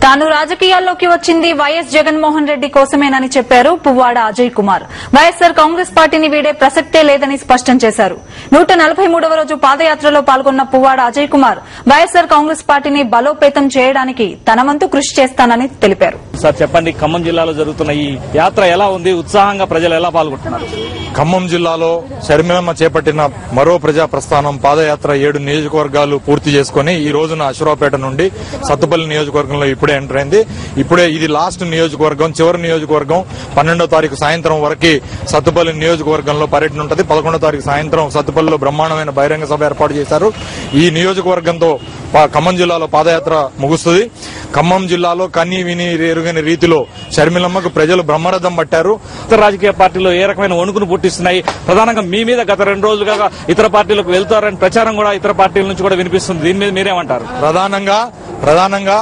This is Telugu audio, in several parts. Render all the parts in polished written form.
తాను రాజకీయాల్లోకి వచ్చింది వైఎస్ జగన్మోహన్ రెడ్డి కోసమేనని చెప్పారు పువ్వాడ అజయ్ కుమార్. వైఎస్సార్ కాంగ్రెస్ పార్టీని వీడే ప్రసక్తే లేదని స్పష్టం చేశారు. 143వ రోజు పాదయాత్రలో పాల్గొన్న పువ్వాడ అజయ్ కుమార్ వైఎస్సార్ కాంగ్రెస్ పార్టీని బలోపేతం చేయడానికి తన వంతు కృషి చేస్తానని తెలిపారు. సార్ చెప్పండి, ఖమ్మం జిల్లాలో జరుగుతున్న ఈ యాత్ర ఎలా ఉంది? ఉత్సాహంగా ప్రజలు ఎలా పాల్గొంటున్నారు? ఖమ్మం జిల్లాలో షర్మిలమ్మ చేపట్టిన మరో ప్రజా ప్రస్థానం పాదయాత్ర 7 నియోజకవర్గాలు పూర్తి చేసుకుని ఈ రోజున అశ్వరావుపేట నుండి సత్తుపల్లి నియోజకవర్గంలో ఇప్పుడే ఎంటర్ అయింది. ఇప్పుడే ఇది లాస్ట్ నియోజకవర్గం, చివరి నియోజకవర్గం. 12వ తారీఖు సాయంత్రం వరకు సత్తుపల్లి నియోజకవర్గంలో పర్యటన ఉంటుంది. 11వ తారీఖు సాయంత్రం సత్తుపల్లిలో బ్రహ్మాండమైన బహిరంగ సభ ఏర్పాటు చేశారు. ఈ నియోజకవర్గంతో ఖమ్మం జిల్లాలో పాదయాత్ర ముగుస్తుంది. ఖమ్మం జిల్లాలో కన్నీ విని ఎరుగని రీతిలో షర్మిలమ్మకు ప్రజలు బ్రహ్మరథం పట్టారు. ఇతర రాజకీయ పార్టీలు ఏ రకమైన వణుకును పుట్టిస్తున్నాయి? ప్రధానంగా మీ మీద గత 2 రోజులుగా ఇతర పార్టీలకు వెళ్తారని ప్రచారం కూడా ఇతర పార్టీల నుంచి కూడా వినిపిస్తుంది. దీని మీద మీరేమంటారు? ప్రధానంగా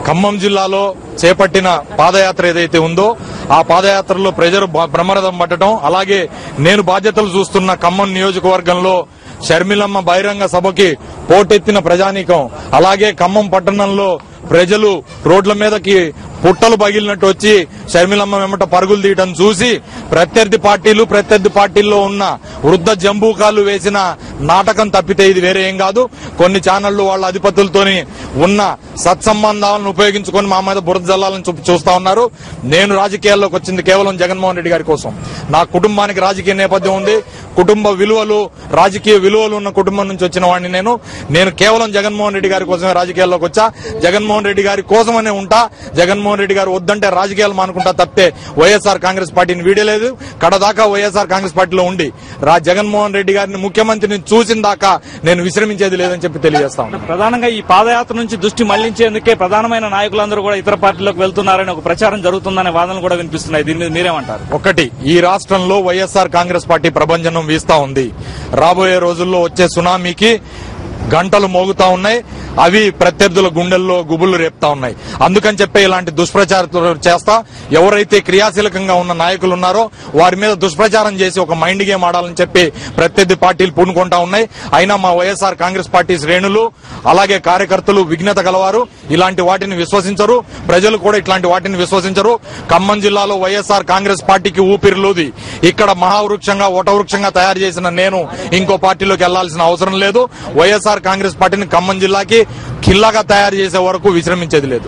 ఖమ్మం జిల్లాలో చేపట్టిన పాదయాత్ర ఏదైతే ఉందో ఆ పాదయాత్రలో ప్రజలు బ్రహ్మరథం పట్టడం, అలాగే నేను బాధ్యతలు చూస్తున్న ఖమ్మం నియోజకవర్గంలో షర్మిలమ్మ బహిరంగ సభకి పోటెత్తిన ప్రజానీకం, అలాగే ఖమ్మం పట్టణంలో ప్రజలు రోడ్ల మీదకి పుట్టలు పగిలినట్టు వచ్చి షర్మిలమ్మ వెంబట పరుగులు తీయడం చూసి ప్రత్యర్థి పార్టీల్లో ఉన్న వృద్ధ జంబూకాలు వేసిన నాటకం తప్పితే ఇది వేరే ఏం కాదు. కొన్ని ఛానళ్లు వాళ్ళ అధిపతులతోని ఉన్న సత్సంబంధాలను ఉపయోగించుకొని మా మీద బురద జల్లాలని చూస్తా ఉన్నారు. నేను రాజకీయాల్లోకి వచ్చింది కేవలం జగన్మోహన్ రెడ్డి గారి కోసం. నా కుటుంబానికి రాజకీయ నేపథ్యం ఉంది. కుటుంబ విలువలు, రాజకీయ విలువలు ఉన్న కుటుంబం నుంచి వచ్చిన వాడిని నేను కేవలం జగన్మోహన్ రెడ్డి గారి కోసమే రాజకీయాల్లోకి వచ్చా. జగన్మోహన్ రెడ్డి గారి కోసమనే ఉంటా. జగన్మోహన్ రెడ్డి గారు వద్దంటే రాజకీయాలు మానుకుంటా తప్పితే వైఎస్ఆర్ కాంగ్రెస్ పార్టీని వీడలేదు. కడదాకా వైఎస్ఆర్ కాంగ్రెస్ పార్టీలో ఉండి జగన్మోహన్ రెడ్డి గారిని ముఖ్యమంత్రిని చూసిన దాకా నేను విశ్రమించేది లేదని చెప్పి తెలియజేస్తాను. ప్రధానంగా ఈ పాదయాత్ర నుంచి దృష్టి మళ్లించేందుకే ప్రధానమైన నాయకులందరూ కూడా ఇతర పార్టీలకు వెళ్తున్నారని ఒక ప్రచారం జరుగుతుందనే వాదనలు కూడా వినిపిస్తున్నాయి. దీని మీద మీరేమంటారు? ఒకటి, ఈ రాష్ట్రంలో వైఎస్ఆర్ కాంగ్రెస్ పార్టీ ప్రభంజనం వీస్తా ఉంది. రాబోయే రోజుల్లో వచ్చే సునామీకి గంటలు మోగుతా ఉన్నాయి. అవి ప్రత్యర్థుల గుండెల్లో గుబుళ్లు రేపుతా ఉన్నాయి. అందుకని చెప్పి ఇలాంటి దుష్ప్రచారం చేస్తా ఎవరైతే క్రియాశీలకంగా ఉన్న నాయకులు ఉన్నారో వారి మీద దుష్ప్రచారం చేసి ఒక మైండ్ గేమ్ ఆడాలని చెప్పి ప్రత్యర్థి పార్టీలు పూనుకుంటా ఉన్నాయి. అయినా మా వైఎస్ఆర్ కాంగ్రెస్ పార్టీ శ్రేణులు అలాగే కార్యకర్తలు విఘ్నత గలవారు, ఇలాంటి వాటిని విశ్వసించరు. ప్రజలు కూడా ఇట్లాంటి వాటిని విశ్వసించరు. ఖమ్మం జిల్లాలో వైఎస్ఆర్ కాంగ్రెస్ పార్టీకి ఊపిరిలోది. ఇక్కడ మహావృక్షంగా వటవృక్షంగా తయారు చేసిన నేను ఇంకో పార్టీలోకి వెళ్లాల్సిన అవసరం లేదు. వైఎస్ఆర్ కాంగ్రెస్ పార్టీని ఖమ్మం జిల్లాకి ఖిల్లాగా తయారు చేసే వరకు విశ్రమించేది లేదు.